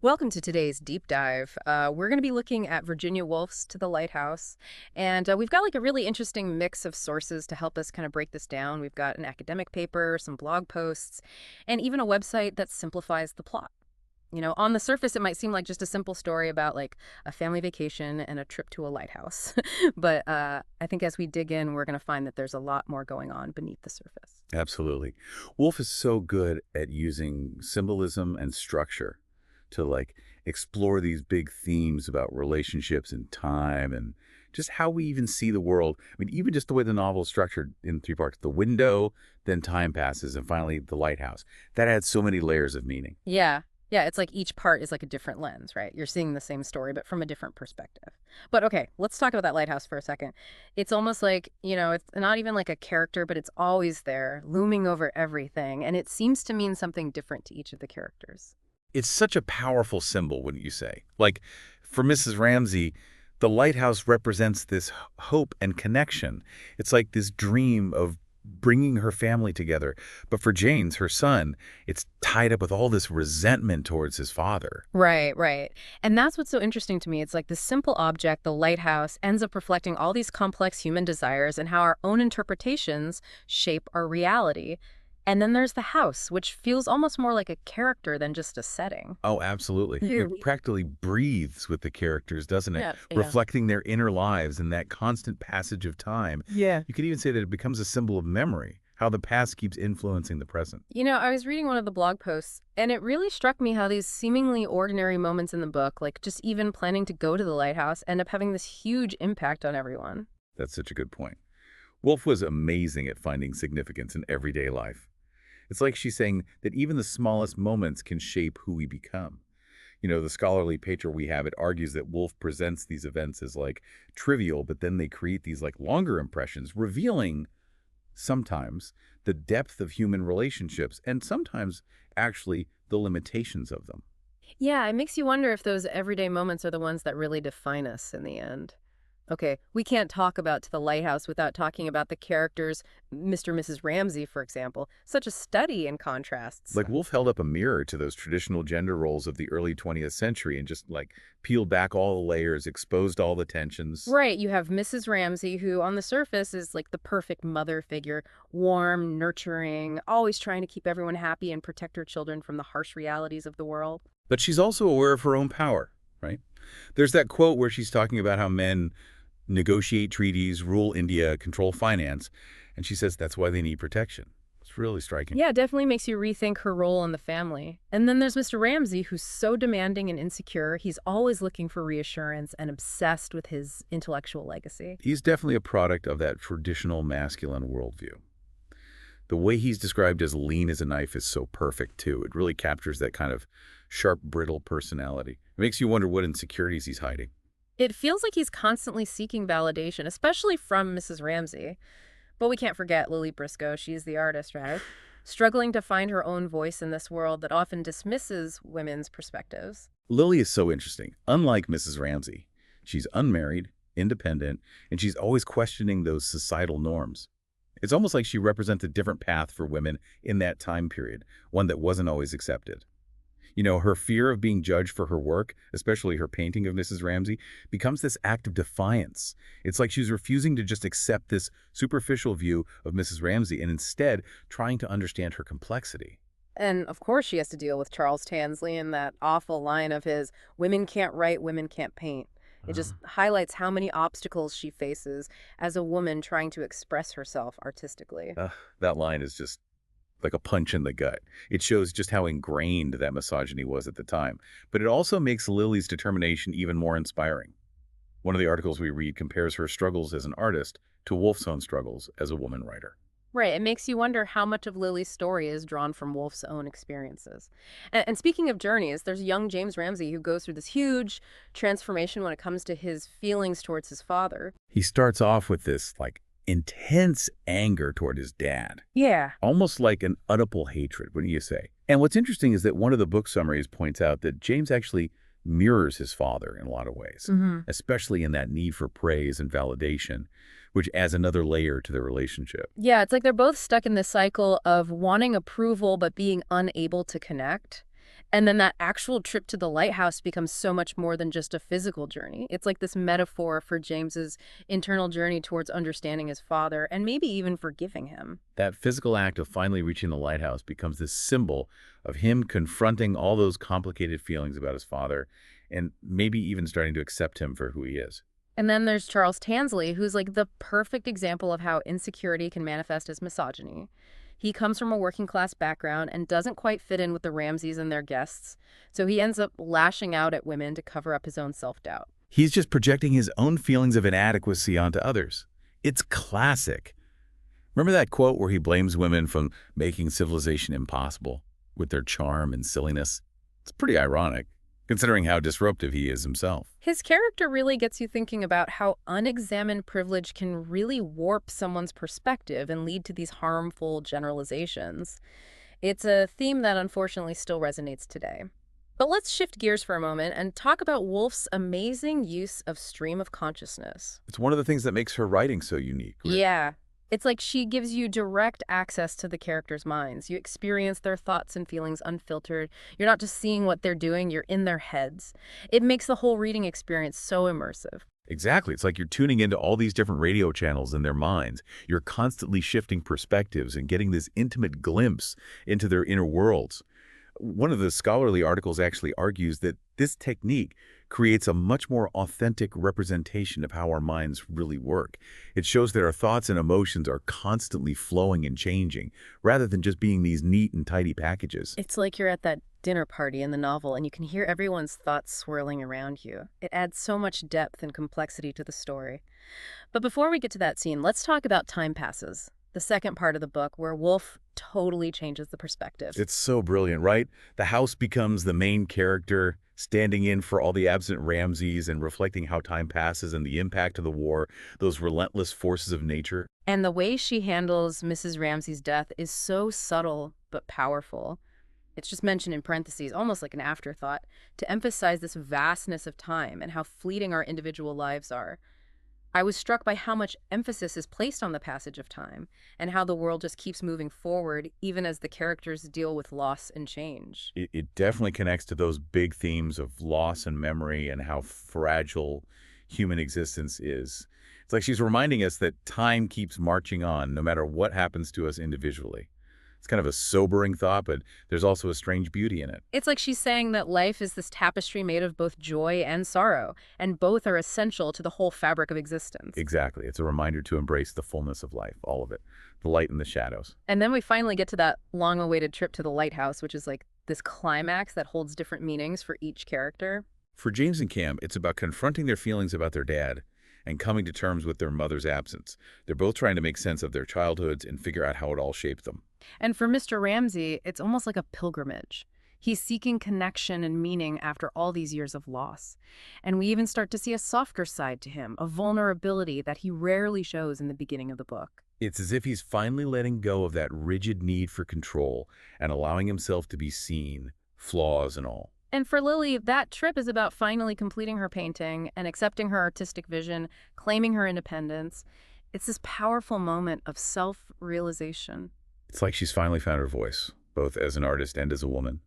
Welcome to today's deep dive. We're going to be looking at Virginia Woolf's To the Lighthouse, and we've got like a really interesting mix of sources to help us kind of break this down. We've got an academic paper, some blog posts, and even a website that simplifies the plot. On the surface, it might seem like just a simple story about like a family vacation and a trip to a lighthouse. But I think as we dig in, we're going to find that there's a lot more going on beneath the surface. Absolutely. Wolf is so good at using symbolism and structure to explore these big themes about relationships and time and just how we even see the world. I mean, even just the way the novel is structured in three parts: the window, then time passes, and finally the lighthouse. That adds so many layers of meaning. Yeah. Yeah, it's like each part is like a different lens, right? You're seeing the same story, but from a different perspective. But okay, let's talk about that lighthouse for a second. It's almost like, it's not even like a character, but it's always there, looming over everything. And it seems to mean something different to each of the characters. It's such a powerful symbol, wouldn't you say? Like, for Mrs. Ramsey, the lighthouse represents this hope and connection. It's like this dream of bringing her family together. But for James, her son, it's tied up with all this resentment towards his father. Right, right. And that's what's so interesting to me. It's like this simple object, the lighthouse, ends up reflecting all these complex human desires and how our own interpretations shape our reality. And then there's the house, which feels almost more like a character than just a setting. Oh, absolutely. Yeah. It practically breathes with the characters, doesn't it? Yeah. Reflecting their inner lives and that constant passage of time. Yeah. You could even say that it becomes a symbol of memory, how the past keeps influencing the present. I was reading one of the blog posts, and it really struck me how these seemingly ordinary moments in the book, like just even planning to go to the lighthouse, end up having this huge impact on everyone. That's such a good point. Woolf was amazing at finding significance in everyday life. It's like she's saying that even the smallest moments can shape who we become. The scholarly paper we have, it argues that Woolf presents these events as trivial, but then they create these longer impressions, revealing sometimes the depth of human relationships and sometimes actually the limitations of them. Yeah, it makes you wonder if those everyday moments are the ones that really define us in the end. Okay, we can't talk about To the Lighthouse without talking about the characters, Mr. and Mrs. Ramsey, for example. Such a study in contrasts. Like Woolf held up a mirror to those traditional gender roles of the early 20th century and just peeled back all the layers, exposed all the tensions. Right, you have Mrs. Ramsey, who on the surface is like the perfect mother figure, warm, nurturing, always trying to keep everyone happy and protect her children from the harsh realities of the world. But she's also aware of her own power, right? There's that quote where she's talking about how men negotiate treaties, rule India, control finance, and she says that's why they need protection. It's really striking. Yeah, it definitely makes you rethink her role in the family. And then there's Mr. Ramsey, who's so demanding and insecure. He's always looking for reassurance and obsessed with his intellectual legacy. He's definitely a product of that traditional masculine worldview. The way he's described as lean as a knife is so perfect, too. It really captures that kind of sharp, brittle personality. It makes you wonder what insecurities he's hiding. It feels like he's constantly seeking validation, especially from Mrs. Ramsey. But we can't forget Lily Briscoe. She's the artist, right? Struggling to find her own voice in this world that often dismisses women's perspectives. Lily is so interesting. Unlike Mrs. Ramsey, she's unmarried, independent, and she's always questioning those societal norms. It's almost like she represents a different path for women in that time period, one that wasn't always accepted. Her fear of being judged for her work, especially her painting of Mrs. Ramsey, becomes this act of defiance. It's like she's refusing to just accept this superficial view of Mrs. Ramsey and instead trying to understand her complexity. And of course she has to deal with Charles Tansley and that awful line of his, women can't write, women can't paint. It just highlights how many obstacles she faces as a woman trying to express herself artistically. That line is just like a punch in the gut. It shows just how ingrained that misogyny was at the time. But it also makes Lily's determination even more inspiring. One of the articles we read compares her struggles as an artist to Woolf's own struggles as a woman writer. Right. It makes you wonder how much of Lily's story is drawn from Wolf's own experiences. And speaking of journeys, there's young James Ramsey who goes through this huge transformation when it comes to his feelings towards his father. He starts off with this intense anger toward his dad, Yeah. almost like an Oedipal hatred, wouldn't you say? And what's interesting is that one of the book summaries points out that James actually mirrors his father in a lot of ways, especially in that need for praise and validation, which adds another layer to the relationship. Yeah, it's like they're both stuck in this cycle of wanting approval but being unable to connect. And then that actual trip to the lighthouse becomes so much more than just a physical journey. It's like this metaphor for James's internal journey towards understanding his father and maybe even forgiving him. That physical act of finally reaching the lighthouse becomes this symbol of him confronting all those complicated feelings about his father and maybe even starting to accept him for who he is. And then there's Charles Tansley, who's like the perfect example of how insecurity can manifest as misogyny. He comes from a working class background and doesn't quite fit in with the Ramseys and their guests, so he ends up lashing out at women to cover up his own self-doubt. He's just projecting his own feelings of inadequacy onto others. It's classic. Remember that quote where he blames women for making civilization impossible with their charm and silliness? It's pretty ironic, considering how disruptive he is himself. His character really gets you thinking about how unexamined privilege can really warp someone's perspective and lead to these harmful generalizations. It's a theme that unfortunately still resonates today. But let's shift gears for a moment and talk about Woolf's amazing use of stream of consciousness. It's one of the things that makes her writing so unique. Yeah. It's like she gives you direct access to the characters' minds. You experience their thoughts and feelings unfiltered. You're not just seeing what they're doing, you're in their heads. It makes the whole reading experience so immersive. Exactly. It's like you're tuning into all these different radio channels in their minds. You're constantly shifting perspectives and getting this intimate glimpse into their inner worlds. One of the scholarly articles actually argues that this technique creates a much more authentic representation of how our minds really work. It shows that our thoughts and emotions are constantly flowing and changing, rather than just being these neat and tidy packages. It's like you're at that dinner party in the novel and you can hear everyone's thoughts swirling around you. It adds so much depth and complexity to the story. But before we get to that scene, let's talk about time passes, the second part of the book where Woolf totally changes the perspective. It's so brilliant, right? The house becomes the main character, standing in for all the absent Ramseys and reflecting how time passes and the impact of the war, those relentless forces of nature. And the way she handles Mrs. Ramsey's death is so subtle but powerful. It's just mentioned in parentheses, almost like an afterthought, to emphasize this vastness of time and how fleeting our individual lives are. I was struck by how much emphasis is placed on the passage of time and how the world just keeps moving forward even as the characters deal with loss and change. It definitely connects to those big themes of loss and memory and how fragile human existence is. It's like she's reminding us that time keeps marching on no matter what happens to us individually. It's kind of a sobering thought, but there's also a strange beauty in it. It's like she's saying that life is this tapestry made of both joy and sorrow, and both are essential to the whole fabric of existence. Exactly. It's a reminder to embrace the fullness of life, all of it, the light and the shadows. And then we finally get to that long-awaited trip to the lighthouse, which is like this climax that holds different meanings for each character. For James and Cam, it's about confronting their feelings about their dad and coming to terms with their mother's absence. They're both trying to make sense of their childhoods and figure out how it all shaped them. And for Mr. Ramsey, it's almost like a pilgrimage. He's seeking connection and meaning after all these years of loss. And we even start to see a softer side to him, a vulnerability that he rarely shows in the beginning of the book. It's as if he's finally letting go of that rigid need for control and allowing himself to be seen, flaws and all. And for Lily, that trip is about finally completing her painting and accepting her artistic vision, claiming her independence. It's this powerful moment of self-realization. It's like she's finally found her voice, both as an artist and as a woman.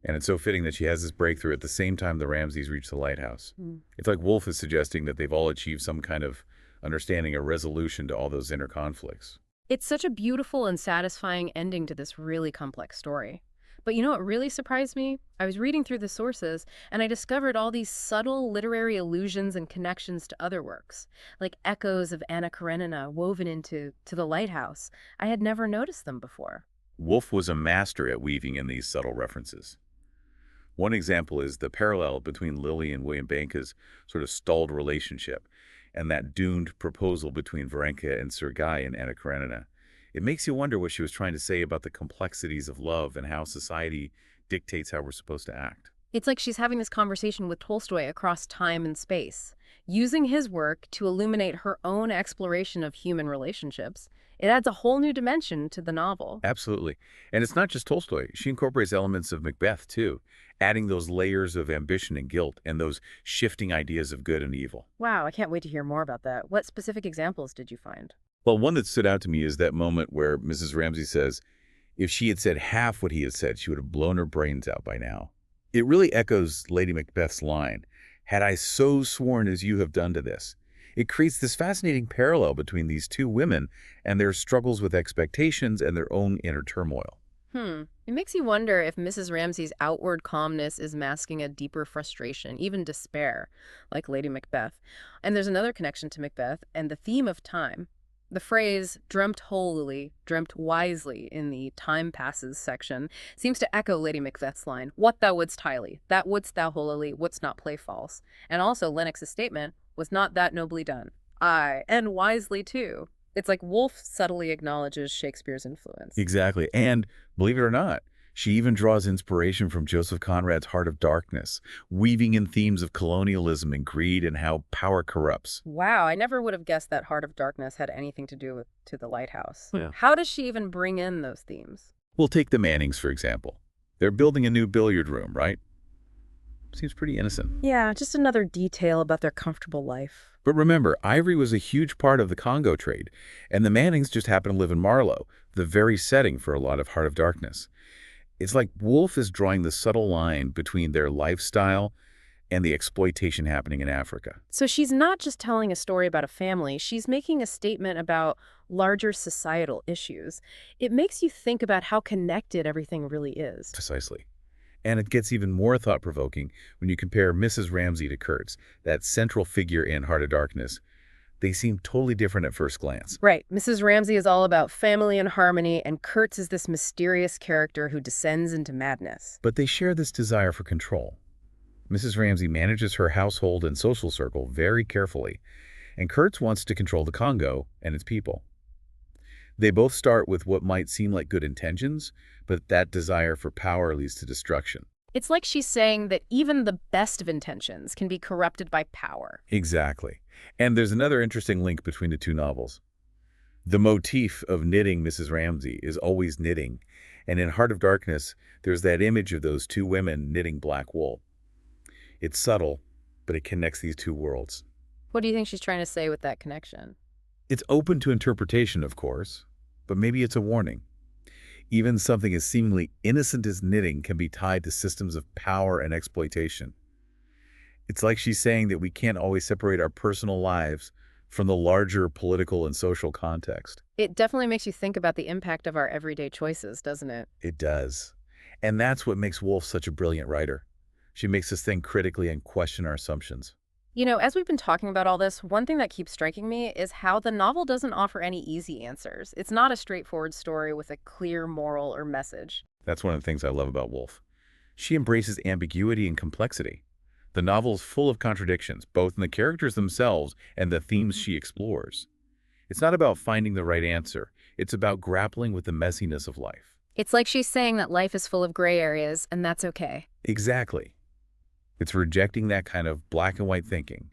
And it's so fitting that she has this breakthrough at the same time the Ramseys reach the lighthouse. It's like Woolf is suggesting that they've all achieved some kind of understanding, a resolution to all those inner conflicts. It's such a beautiful and satisfying ending to this really complex story. But you know what really surprised me? I was reading through the sources, and I discovered all these subtle literary allusions and connections to other works, like echoes of Anna Karenina woven into the Lighthouse. I had never noticed them before. Woolf was a master at weaving in these subtle references. One example is the parallel between Lily and William Banka's sort of stalled relationship and that doomed proposal between Varenka and Sergei in Anna Karenina. It makes you wonder what she was trying to say about the complexities of love and how society dictates how we're supposed to act. It's like she's having this conversation with Tolstoy across time and space, using his work to illuminate her own exploration of human relationships. It adds a whole new dimension to the novel. Absolutely. And it's not just Tolstoy. She incorporates elements of Macbeth, too, adding those layers of ambition and guilt and those shifting ideas of good and evil. Wow, I can't wait to hear more about that. What specific examples did you find? Well, one that stood out to me is that moment where Mrs. Ramsey says, If she had said half what he had said, she would have blown her brains out by now. It really echoes Lady Macbeth's line, "Had I so sworn as you have done to this." It creates this fascinating parallel between these two women and their struggles with expectations and their own inner turmoil. It makes you wonder if Mrs. Ramsay's outward calmness is masking a deeper frustration, even despair, like Lady Macbeth. And there's another connection to Macbeth and the theme of time. The phrase dreamt holily, dreamt wisely in the time passes section seems to echo Lady Macbeth's line, what thou wouldst highly, that wouldst thou holily, wouldst not play false. And also Lennox's statement, was not that nobly done. Aye, and wisely too. It's like Woolf subtly acknowledges Shakespeare's influence. Exactly. And believe it or not, she even draws inspiration from Joseph Conrad's Heart of Darkness, weaving in themes of colonialism and greed and how power corrupts. Wow, I never would have guessed that Heart of Darkness had anything to do with to the Lighthouse. Yeah. How does she even bring in those themes? We'll take the Mannings, for example. They're building a new billiard room, right? Seems pretty innocent. Yeah, just another detail about their comfortable life. But remember, ivory was a huge part of the Congo trade, and the Mannings just happen to live in Marlow, the very setting for a lot of Heart of Darkness. It's like Woolf is drawing the subtle line between their lifestyle and the exploitation happening in Africa. So she's not just telling a story about a family, she's making a statement about larger societal issues. It makes you think about how connected everything really is. Precisely. And it gets even more thought-provoking when you compare Mrs. Ramsay to Kurtz, that central figure in Heart of Darkness. They seem totally different at first glance. Right. Mrs. Ramsay is all about family and harmony, and Kurtz is this mysterious character who descends into madness. But they share this desire for control. Mrs. Ramsay manages her household and social circle very carefully, and Kurtz wants to control the Congo and its people. They both start with what might seem like good intentions, but that desire for power leads to destruction. It's like she's saying that even the best of intentions can be corrupted by power. Exactly. And there's another interesting link between the two novels. The motif of knitting Mrs. Ramsay is always knitting, and in Heart of Darkness, there's that image of those two women knitting black wool. It's subtle, but it connects these two worlds. What do you think she's trying to say with that connection? It's open to interpretation, of course, but maybe it's a warning. Even something as seemingly innocent as knitting can be tied to systems of power and exploitation. It's like she's saying that we can't always separate our personal lives from the larger political and social context. It definitely makes you think about the impact of our everyday choices, doesn't it? It does. And that's what makes Woolf such a brilliant writer. She makes us think critically and question our assumptions. You know, as we've been talking about all this, one thing that keeps striking me is how the novel doesn't offer any easy answers. It's not a straightforward story with a clear moral or message. That's one of the things I love about Woolf. She embraces ambiguity and complexity. The novel is full of contradictions, both in the characters themselves and the themes she explores. It's not about finding the right answer. It's about grappling with the messiness of life. It's like she's saying that life is full of gray areas, and that's okay. Exactly. It's rejecting that kind of black and white thinking.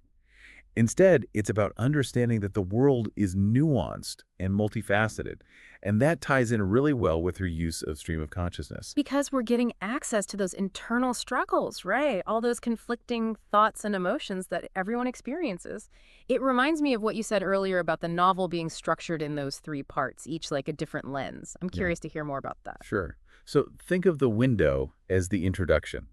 Instead, it's about understanding that the world is nuanced and multifaceted, and that ties in really well with her use of stream of consciousness. Because we're getting access to those internal struggles, right? All those conflicting thoughts and emotions that everyone experiences. It reminds me of what you said earlier about the novel being structured in those three parts, each like a different lens. I'm curious to hear more about that. Sure. So think of the window as the introduction.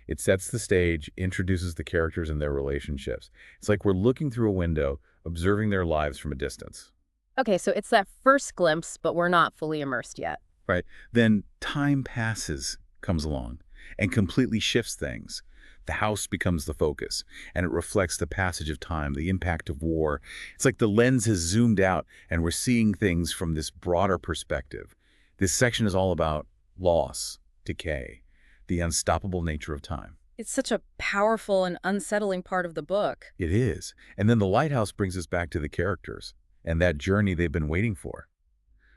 It sets the stage, introduces the characters and their relationships. It's like we're looking through a window, observing their lives from a distance. Okay, so it's that first glimpse, but we're not fully immersed yet. Right. Then time passes, comes along, and completely shifts things. The house becomes the focus, and it reflects the passage of time, the impact of war. It's like the lens has zoomed out, and we're seeing things from this broader perspective. This section is all about loss, decay, the unstoppable nature of time. It's such a powerful and unsettling part of the book. It is. And then the lighthouse brings us back to the characters and that journey they've been waiting for.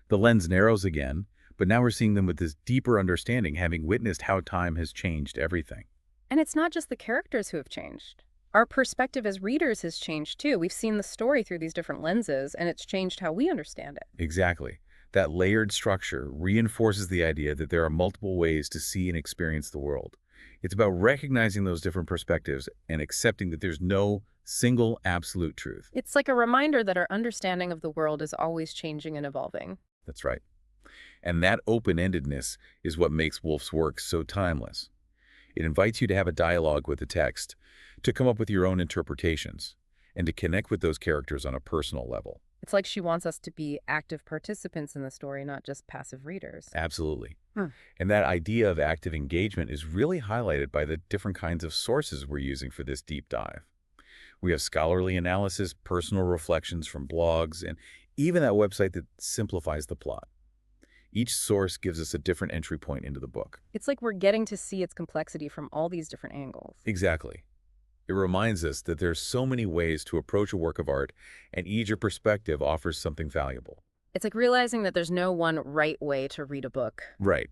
The lens narrows again, but now we're seeing them with this deeper understanding, having witnessed how time has changed everything. And it's not just the characters who have changed. Our perspective as readers has changed too. We've seen the story through these different lenses, and it's changed how we understand it. Exactly. That layered structure reinforces the idea that there are multiple ways to see and experience the world. It's about recognizing those different perspectives and accepting that there's no single absolute truth. It's like a reminder that our understanding of the world is always changing and evolving. That's right. And that open-endedness is what makes Woolf's work so timeless. It invites you to have a dialogue with the text, to come up with your own interpretations, and to connect with those characters on a personal level. It's like she wants us to be active participants in the story, not just passive readers. Absolutely. Hmm. And that idea of active engagement is really highlighted by the different kinds of sources we're using for this deep dive. We have scholarly analysis, personal reflections from blogs, and even that website that simplifies the plot. Each source gives us a different entry point into the book. It's like we're getting to see its complexity from all these different angles. Exactly. It reminds us that there's so many ways to approach a work of art, and each perspective offers something valuable. It's like realizing that there's no one right way to read a book. Right.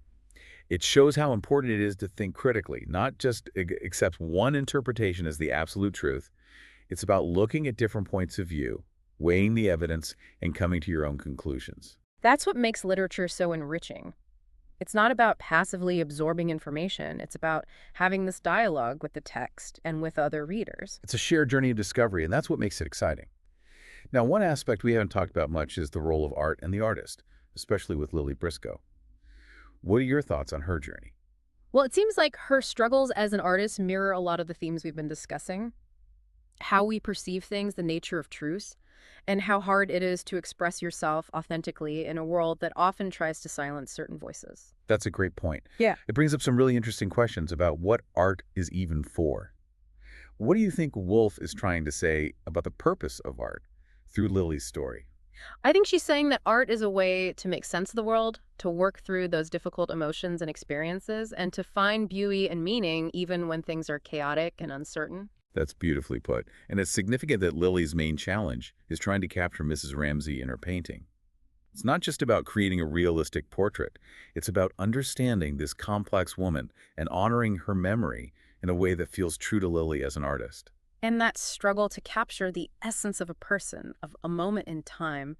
It shows how important it is to think critically, not just accept one interpretation as the absolute truth. It's about looking at different points of view, weighing the evidence, and coming to your own conclusions. That's what makes literature so enriching. It's not about passively absorbing information. It's about having this dialogue with the text and with other readers. It's a shared journey of discovery, and that's what makes it exciting. Now, one aspect we haven't talked about much is the role of art and the artist, especially with Lily Briscoe. What are your thoughts on her journey? Well, it seems like her struggles as an artist mirror a lot of the themes we've been discussing. How we perceive things, the nature of truth, and how hard it is to express yourself authentically in a world that often tries to silence certain voices. That's a great point. Yeah. It brings up some really interesting questions about what art is even for. What do you think Woolf is trying to say about the purpose of art through Lily's story? I think she's saying that art is a way to make sense of the world, to work through those difficult emotions and experiences, and to find beauty and meaning even when things are chaotic and uncertain. That's beautifully put. And it's significant that Lily's main challenge is trying to capture Mrs. Ramsay in her painting. It's not just about creating a realistic portrait. It's about understanding this complex woman and honoring her memory in a way that feels true to Lily as an artist. And that struggle to capture the essence of a person, of a moment in time,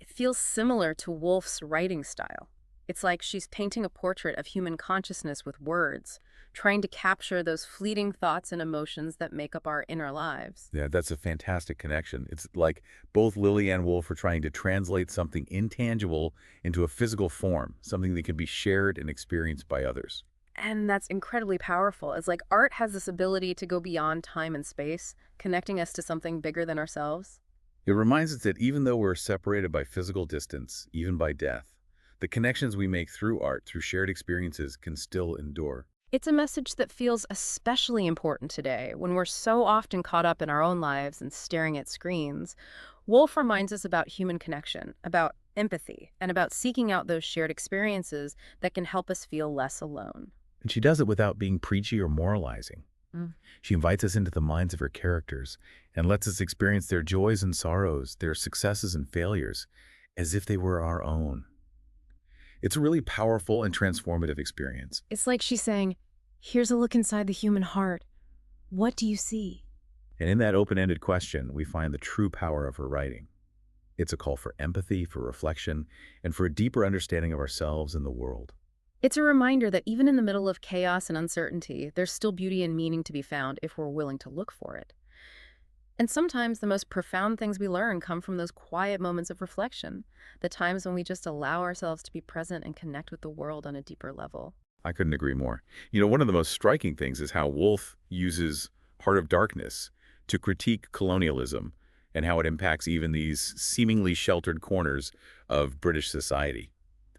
it feels similar to Woolf's writing style. It's like she's painting a portrait of human consciousness with words, trying to capture those fleeting thoughts and emotions that make up our inner lives. Yeah, that's a fantastic connection. It's like both Lily and Woolf are trying to translate something intangible into a physical form, something that can be shared and experienced by others. And that's incredibly powerful. It's like art has this ability to go beyond time and space, connecting us to something bigger than ourselves. It reminds us that even though we're separated by physical distance, even by death, the connections we make through art, through shared experiences, can still endure. It's a message that feels especially important today when we're so often caught up in our own lives and staring at screens. Woolf reminds us about human connection, about empathy, and about seeking out those shared experiences that can help us feel less alone. And she does it without being preachy or moralizing. Mm. She invites us into the minds of her characters and lets us experience their joys and sorrows, their successes and failures, as if they were our own. It's a really powerful and transformative experience. It's like she's saying, here's a look inside the human heart. What do you see? And in that open-ended question, we find the true power of her writing. It's a call for empathy, for reflection, and for a deeper understanding of ourselves and the world. It's a reminder that even in the middle of chaos and uncertainty, there's still beauty and meaning to be found if we're willing to look for it. And sometimes the most profound things we learn come from those quiet moments of reflection, the times when we just allow ourselves to be present and connect with the world on a deeper level. I couldn't agree more. You know, one of the most striking things is how Woolf uses Heart of Darkness to critique colonialism and how it impacts even these seemingly sheltered corners of British society.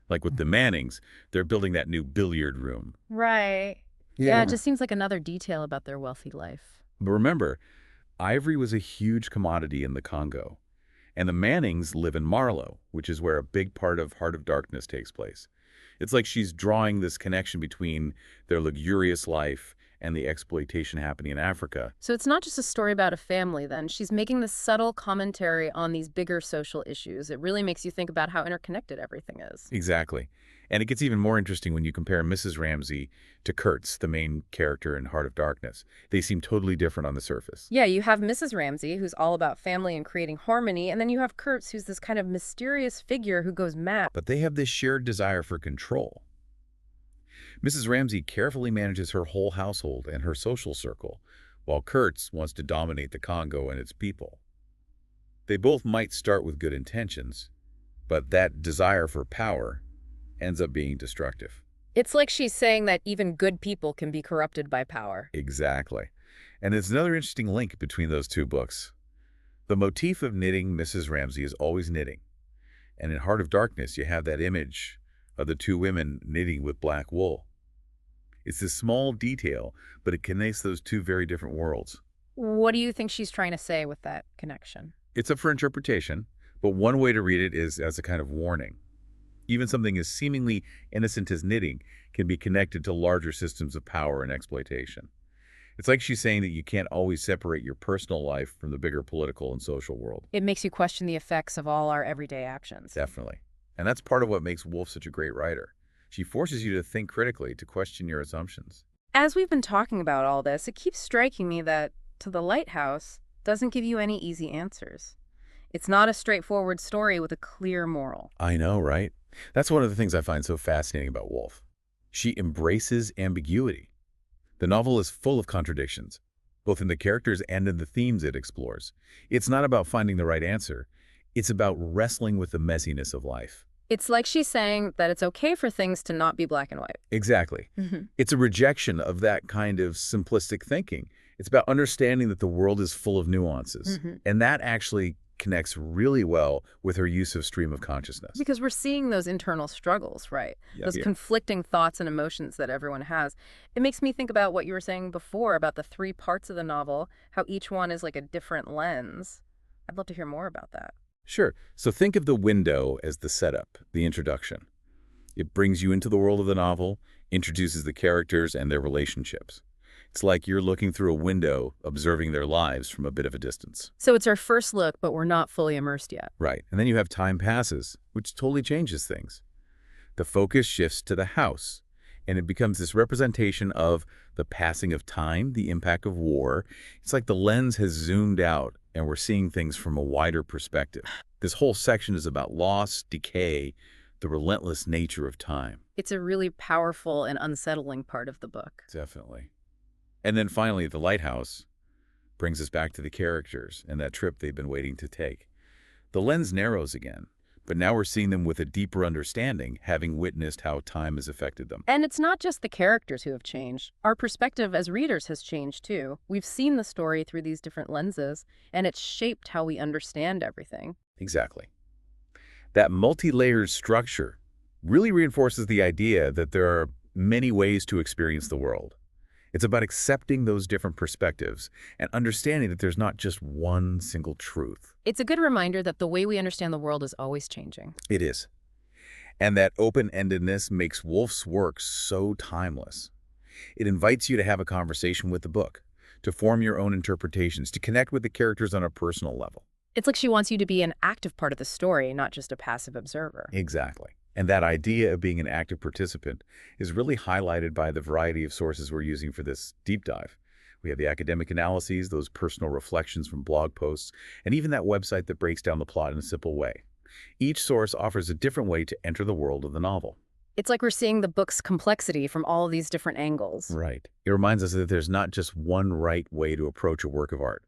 Like with the Mannings, they're building that new billiard room. Right. Yeah, it just seems like another detail about their wealthy life. But remember, ivory was a huge commodity in the Congo. And the Mannings live in Marlow, which is where a big part of Heart of Darkness takes place. It's like she's drawing this connection between their luxurious life and the exploitation happening in Africa. So it's not just a story about a family then. She's making this subtle commentary on these bigger social issues. It really makes you think about how interconnected everything is. Exactly. And it gets even more interesting when you compare Mrs. Ramsay to Kurtz, the main character in Heart of Darkness. They seem totally different on the surface. Yeah, you have Mrs. Ramsay, who's all about family and creating harmony, and then you have Kurtz, who's this kind of mysterious figure who goes mad. But they have this shared desire for control. Mrs. Ramsay carefully manages her whole household and her social circle, while Kurtz wants to dominate the Congo and its people. They both might start with good intentions, but that desire for power ends up being destructive. It's like she's saying that even good people can be corrupted by power. Exactly. And there's another interesting link between those two books. The motif of knitting Mrs. Ramsay is always knitting. And in Heart of Darkness, you have that image of the two women knitting with black wool. It's this small detail, but it connects those two very different worlds. What do you think she's trying to say with that connection? It's up for interpretation, but one way to read it is as a kind of warning. Even something as seemingly innocent as knitting can be connected to larger systems of power and exploitation. It's like she's saying that you can't always separate your personal life from the bigger political and social world. It makes you question the effects of all our everyday actions. Definitely. And that's part of what makes Woolf such a great writer. She forces you to think critically, to question your assumptions. As we've been talking about all this, it keeps striking me that To the Lighthouse doesn't give you any easy answers. It's not a straightforward story with a clear moral. I know, right? That's one of the things I find so fascinating about Woolf. She embraces ambiguity. The novel is full of contradictions, both in the characters and in the themes it explores. It's not about finding the right answer. It's about wrestling with the messiness of life. It's like she's saying that it's okay for things to not be black and white. Exactly. It's a rejection of that kind of simplistic thinking. It's about understanding that the world is full of nuances. And that actually connects really well with her use of stream of consciousness. Because we're seeing those internal struggles, right? Those conflicting thoughts and emotions that everyone has. It makes me think about what you were saying before about the three parts of the novel, how each one is like a different lens. I'd love to hear more about that. Sure. So think of the window as the setup, the introduction. It brings you into the world of the novel, introduces the characters and their relationships. It's like you're looking through a window, observing their lives from a bit of a distance. So it's our first look, but we're not fully immersed yet. Right. And then you have time passes, which totally changes things. The focus shifts to the house, and it becomes this representation of the passing of time, the impact of war. It's like the lens has zoomed out, and we're seeing things from a wider perspective. This whole section is about loss, decay, the relentless nature of time. It's a really powerful and unsettling part of the book. Definitely. And then finally, The Lighthouse brings us back to the characters and that trip they've been waiting to take. The lens narrows again, but now we're seeing them with a deeper understanding, having witnessed how time has affected them. And it's not just the characters who have changed. Our perspective as readers has changed too. We've seen the story through these different lenses, and it's shaped how we understand everything. Exactly. That multi-layered structure really reinforces the idea that there are many ways to experience the world. It's about accepting those different perspectives and understanding that there's not just one single truth. It's a good reminder that the way we understand the world is always changing. It is. And that open-endedness makes Woolf's work so timeless. It invites you to have a conversation with the book, to form your own interpretations, to connect with the characters on a personal level. It's like she wants you to be an active part of the story, not just a passive observer. Exactly. And that idea of being an active participant is really highlighted by the variety of sources we're using for this deep dive. We have the academic analyses, those personal reflections from blog posts, and even that website that breaks down the plot in a simple way. Each source offers a different way to enter the world of the novel. It's like we're seeing the book's complexity from all of these different angles. Right. It reminds us that there's not just one right way to approach a work of art.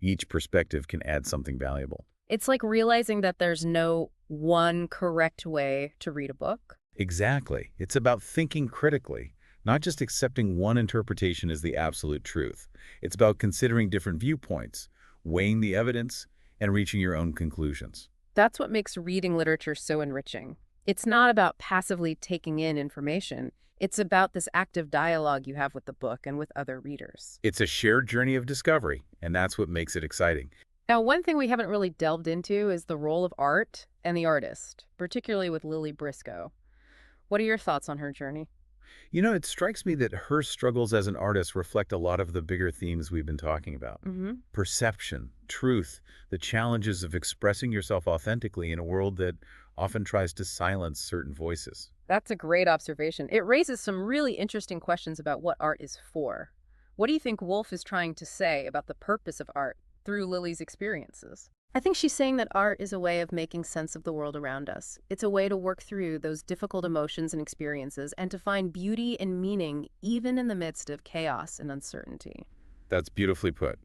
Each perspective can add something valuable. It's like realizing that there's no one correct way to read a book. Exactly. It's about thinking critically, not just accepting one interpretation as the absolute truth. It's about considering different viewpoints, weighing the evidence, and reaching your own conclusions. That's what makes reading literature so enriching. It's not about passively taking in information. It's about this active dialogue you have with the book and with other readers. It's a shared journey of discovery, and that's what makes it exciting. Now, one thing we haven't really delved into is the role of art and the artist, particularly with Lily Briscoe. What are your thoughts on her journey? You know, it strikes me that her struggles as an artist reflect a lot of the bigger themes we've been talking about. Perception, truth, the challenges of expressing yourself authentically in a world that often tries to silence certain voices. That's a great observation. It raises some really interesting questions about what art is for. What do you think Woolf is trying to say about the purpose of art through Lily's experiences? I think she's saying that art is a way of making sense of the world around us. It's a way to work through those difficult emotions and experiences and to find beauty and meaning even in the midst of chaos and uncertainty. That's beautifully put.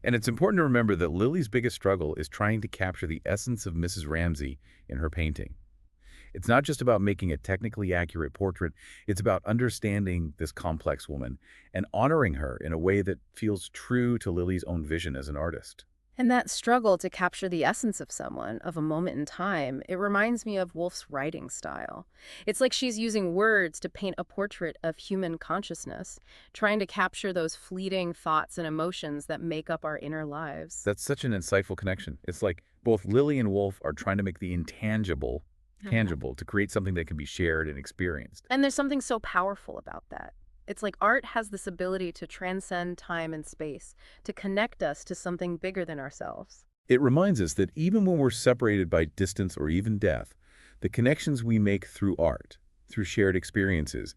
And it's important to remember that Lily's biggest struggle is trying to capture the essence of Mrs. Ramsay in her painting. It's not just about making a technically accurate portrait, it's about understanding this complex woman and honoring her in a way that feels true to Lily's own vision as an artist. And that struggle to capture the essence of someone, of a moment in time, it reminds me of Woolf's writing style. It's like she's using words to paint a portrait of human consciousness, trying to capture those fleeting thoughts and emotions that make up our inner lives. That's such an insightful connection. It's like both Lily and Wolf are trying to make the intangible tangible to create something that can be shared and experienced. And there's something so powerful about that. It's like art has this ability to transcend time and space, to connect us to something bigger than ourselves. It reminds us that even when we're separated by distance or even death, the connections we make through art, through shared experiences,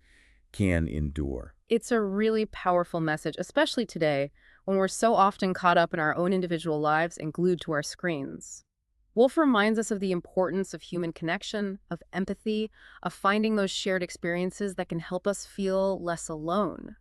can endure. It's a really powerful message, especially today, when we're so often caught up in our own individual lives and glued to our screens. Wolf reminds us of the importance of human connection, of empathy, of finding those shared experiences that can help us feel less alone.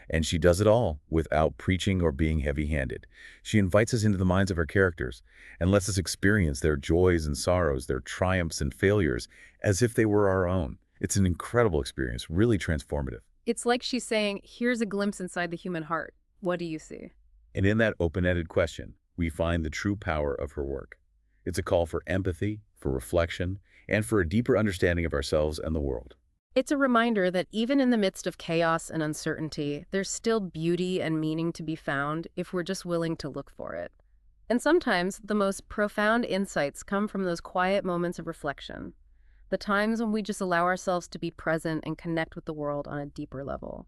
And she does it all without preaching or being heavy-handed. She invites us into the minds of her characters and lets us experience their joys and sorrows, their triumphs and failures, as if they were our own. It's an incredible experience, really transformative. It's like she's saying, here's a glimpse inside the human heart. What do you see? And in that open-ended question, we find the true power of her work. It's a call for empathy, for reflection, and for a deeper understanding of ourselves and the world. It's a reminder that even in the midst of chaos and uncertainty, there's still beauty and meaning to be found if we're just willing to look for it. And sometimes the most profound insights come from those quiet moments of reflection, the times when we just allow ourselves to be present and connect with the world on a deeper level.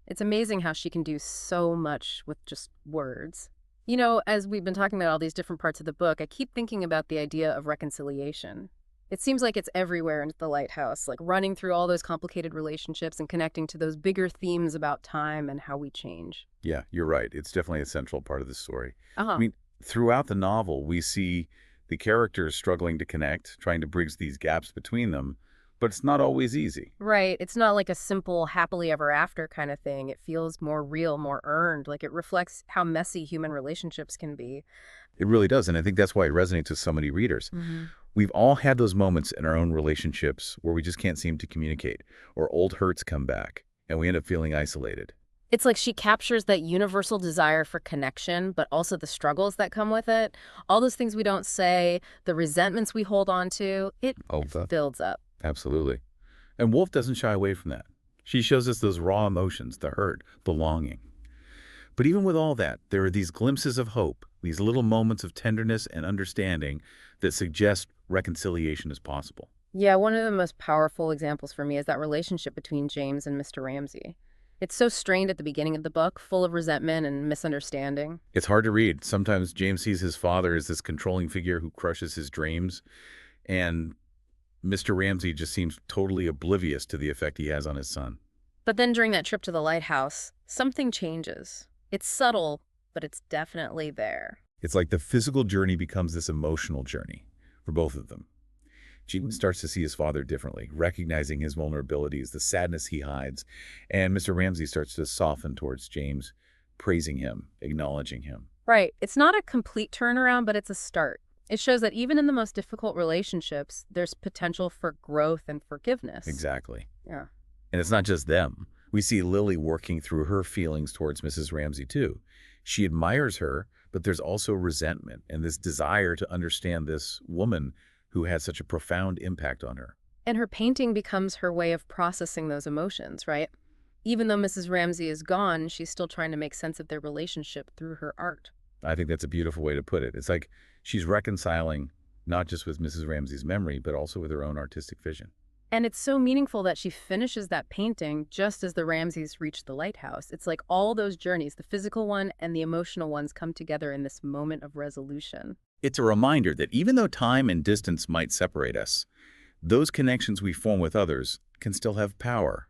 It's amazing how she can do so much with just words. You know, as we've been talking about all these different parts of the book, I keep thinking about the idea of reconciliation. It seems like it's everywhere in The Lighthouse, like running through all those complicated relationships and connecting to those bigger themes about time and how we change. Yeah, you're right. It's definitely a central part of the story. I Uh-huh. mean, throughout the novel, we see the characters struggling to connect, trying to bridge these gaps between them, but it's not always easy. Right. It's not like a simple happily ever after kind of thing. It feels more real, more earned. Like it reflects how messy human relationships can be. It really does, and I think that's why it resonates with so many readers. Hmm. We've all had those moments in our own relationships where we just can't seem to communicate, or old hurts come back, and we end up feeling isolated. It's like she captures that universal desire for connection, but also the struggles that come with it. All those things we don't say, the resentments we hold on to, it Oh, that builds up. absolutely. And Wolf doesn't shy away from that. She shows us those raw emotions, the hurt, the longing. But even with all that, there are these glimpses of hope, these little moments of tenderness and understanding that suggest reconciliation is possible. Yeah, one of the most powerful examples for me is that relationship between James and Mr. Ramsay. It's so strained at the beginning of the book, full of resentment and misunderstanding. It's hard to read. Sometimes James sees his father as this controlling figure who crushes his dreams, and Mr. Ramsay just seems totally oblivious to the effect he has on his son. But then during that trip to the lighthouse, something changes. It's subtle, but it's definitely there. It's like the physical journey becomes this emotional journey for both of them. James starts to see his father differently, recognizing his vulnerabilities, the sadness he hides, and Mr. Ramsay starts to soften towards James, praising him, acknowledging him. Right. It's not a complete turnaround, but it's a start. It shows that even in the most difficult relationships, there's potential for growth and forgiveness. Exactly. Yeah. And it's not just them. We see Lily working through her feelings towards Mrs. Ramsay, too. She admires her, but there's also resentment and this desire to understand this woman who had such a profound impact on her. And her painting becomes her way of processing those emotions, right? Even though Mrs. Ramsay is gone, she's still trying to make sense of their relationship through her art. I think that's a beautiful way to put it. It's like she's reconciling not just with Mrs. Ramsay's memory, but also with her own artistic vision. And it's so meaningful that she finishes that painting just as the Ramsays reach the lighthouse. It's like all those journeys, the physical one and the emotional ones, come together in this moment of resolution. It's a reminder that even though time and distance might separate us, those connections we form with others can still have power.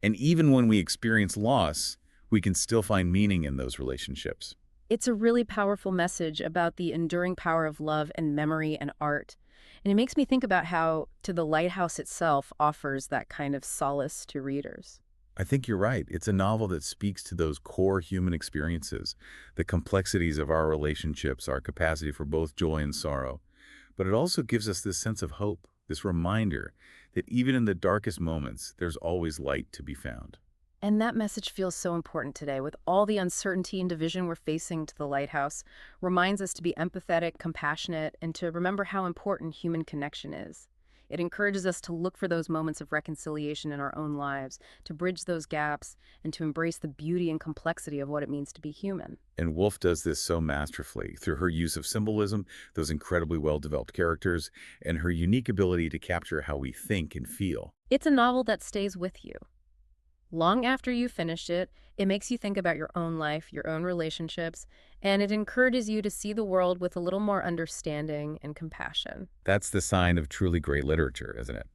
And even when we experience loss, we can still find meaning in those relationships. It's a really powerful message about the enduring power of love and memory and art. And it makes me think about how To the Lighthouse itself offers that kind of solace to readers. I think you're right. It's a novel that speaks to those core human experiences, the complexities of our relationships, our capacity for both joy and sorrow. But it also gives us this sense of hope, this reminder that even in the darkest moments, there's always light to be found. And that message feels so important today with all the uncertainty and division we're facing to the lighthouse, reminds us to be empathetic, compassionate, and to remember how important human connection is. It encourages us to look for those moments of reconciliation in our own lives, to bridge those gaps, and to embrace the beauty and complexity of what it means to be human. And Woolf does this so masterfully through her use of symbolism, those incredibly well-developed characters, and her unique ability to capture how we think and feel. It's a novel that stays with you. Long after you finish it, it makes you think about your own life, your own relationships, and it encourages you to see the world with a little more understanding and compassion. That's the sign of truly great literature, isn't it?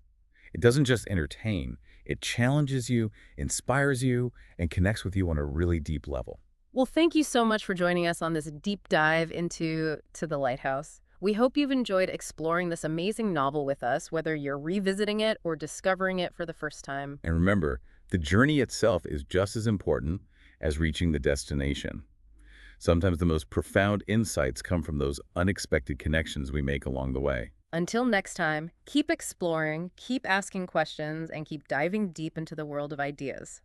It doesn't just entertain, it challenges you, inspires you, and connects with you on a really deep level. Well, thank you so much for joining us on this deep dive into the Lighthouse. We hope you've enjoyed exploring this amazing novel with us, whether you're revisiting it or discovering it for the first time. And remember, the journey itself is just as important as reaching the destination. Sometimes the most profound insights come from those unexpected connections we make along the way. Until next time, keep exploring, keep asking questions, and keep diving deep into the world of ideas.